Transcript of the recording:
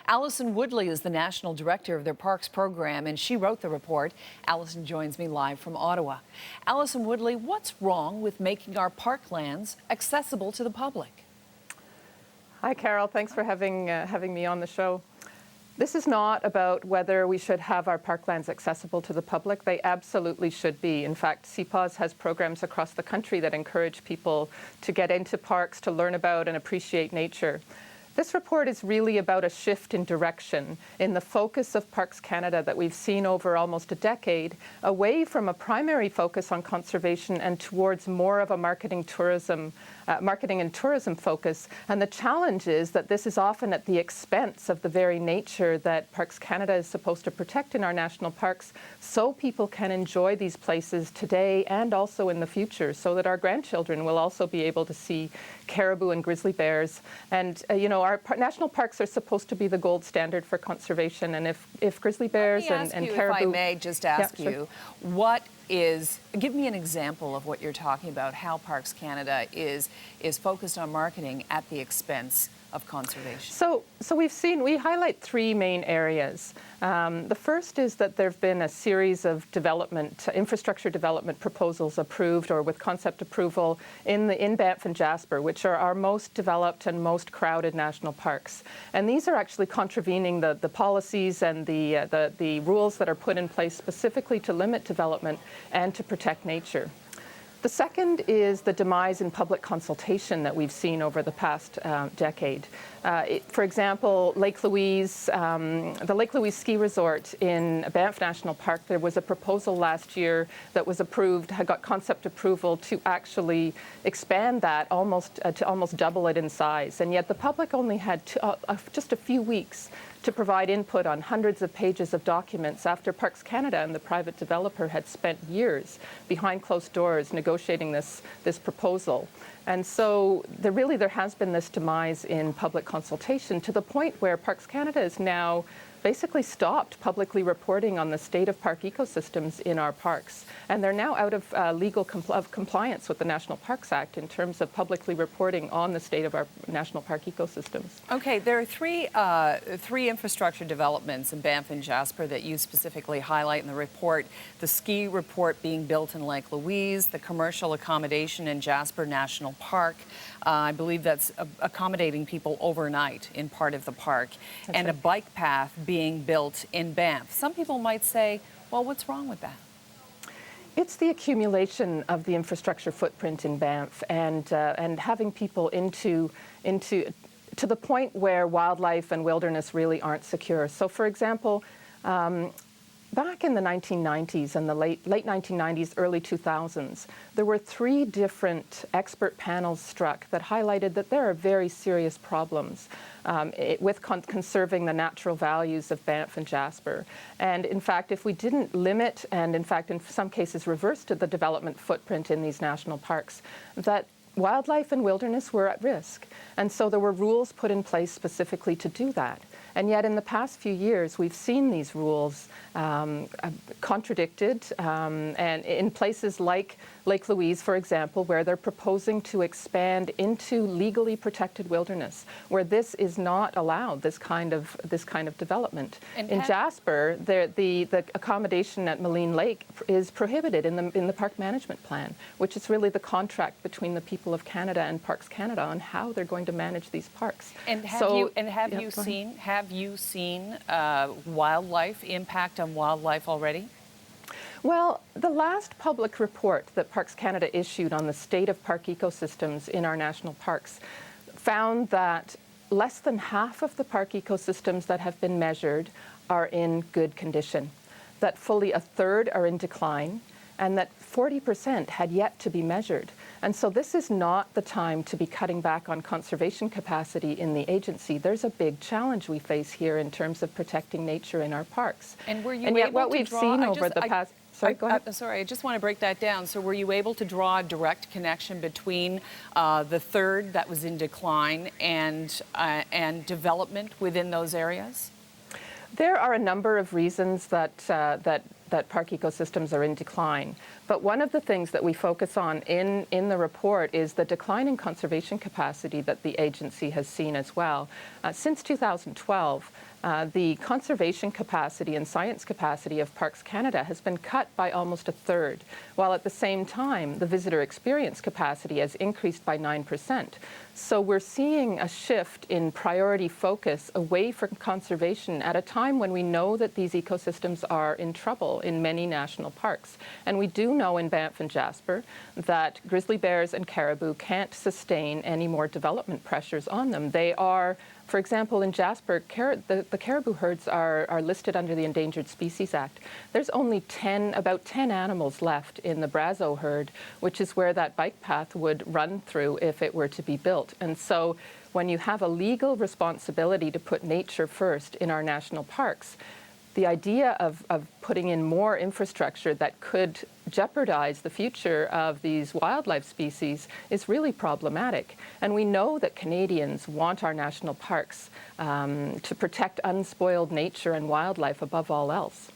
Allison Woodley is the national director of their parks program, and she wrote the report. Allison joins me live from Ottawa. Allison Woodley, what's wrong with making our parklands accessible to the public? Hi, Carol. Thanks for having me on the show. This is not about whether we should have our parklands accessible to the public. They absolutely should be. In fact, CPAWS has programs across the country that encourage people to get into parks, to learn about and appreciate nature. This report is really about a shift in direction in the focus of Parks Canada that we've seen over almost a decade, away from a primary focus on conservation and towards more of a marketing and tourism focus. And the challenge is that this is often at the expense of the very nature that Parks Canada is supposed to protect in our national parks, so people can enjoy these places today and also in the future, so that our grandchildren will also be able to see caribou and grizzly bears. And our national parks are supposed to be the gold standard for conservation, and if grizzly bears and caribou... If I may just ask you, give me an example of what you're talking about, how Parks Canada is focused on marketing at the expense of conservation. So we highlight three main areas. The first is that there have been a series of infrastructure development proposals approved or with concept approval in Banff and Jasper, which are our most developed and most crowded national parks. And these are actually contravening the policies and the rules that are put in place specifically to limit development and to protect nature. The second is the demise in public consultation that we've seen over the past decade. For example, Lake Louise, the Lake Louise ski resort in Banff National Park, there was a proposal last year that was approved, had got concept approval to actually expand that to almost double it in size. And yet the public only had just a few weeks to provide input on hundreds of pages of documents after Parks Canada and the private developer had spent years behind closed doors negotiating this proposal. And so there has been this demise in public consultation to the point where Parks Canada is now basically stopped publicly reporting on the state of park ecosystems in our parks. And they're now out of legal compliance with the National Parks Act in terms of publicly reporting on the state of our national park ecosystems. Okay, there are three infrastructure developments in Banff and Jasper that you specifically highlight in the report. The ski report being built in Lake Louise, the commercial accommodation in Jasper National Park. I believe that's accommodating people overnight in part of the park. That's and right. A bike path being built in Banff. Some people might say, well, what's wrong with that? It's the accumulation of the infrastructure footprint in Banff and having people to the point where wildlife and wilderness really aren't secure. So, for example, back in the 1990s and the late 1990s, early 2000s, there were three different expert panels struck that highlighted that there are very serious problems with conserving the natural values of Banff and Jasper. And in fact, if we didn't limit and in fact in some cases reversed the development footprint in these national parks, that wildlife and wilderness were at risk. And so there were rules put in place specifically to do that. And yet in the past few years, we've seen these rules contradicted, and in places like Lake Louise, for example, where they're proposing to expand into legally protected wilderness, where this is not allowed, this kind of development. And in Jasper, the accommodation at Maligne Lake is prohibited in the park management plan, which is really the contract between the people of Canada and Parks Canada on how they're going to manage these parks. And have you seen wildlife impact on wildlife already? Well, the last public report that Parks Canada issued on the state of park ecosystems in our national parks found that less than half of the park ecosystems that have been measured are in good condition, that fully a third are in decline, and that 40% had yet to be measured. And so this is not the time to be cutting back on conservation capacity in the agency. There's a big challenge we face here in terms of protecting nature in our parks. And were you and yet able what to we've draw, seen over the past... Sorry, go ahead. Sorry, I just want to break that down. So were you able to draw a direct connection between the third that was in decline and development within those areas? There are a number of reasons that that park ecosystems are in decline. But one of the things that we focus on in the report is the decline in conservation capacity that the agency has seen as well. Since 2012, the conservation capacity and science capacity of Parks Canada has been cut by almost a third, while at the same time, the visitor experience capacity has increased by 9%. So we're seeing a shift in priority focus away from conservation at a time when we know that these ecosystems are in trouble in many national parks. And we do know in Banff and Jasper that grizzly bears and caribou can't sustain any more development pressures on them. They are, for example, in Jasper, the caribou herds are listed under the Endangered Species Act. There's only about 10 animals left in the Brazeau herd, which is where that bike path would run through if it were to be built. And so when you have a legal responsibility to put nature first in our national parks, the idea of putting in more infrastructure that could jeopardize the future of these wildlife species is really problematic. And we know that Canadians want our national parks to protect unspoiled nature and wildlife above all else.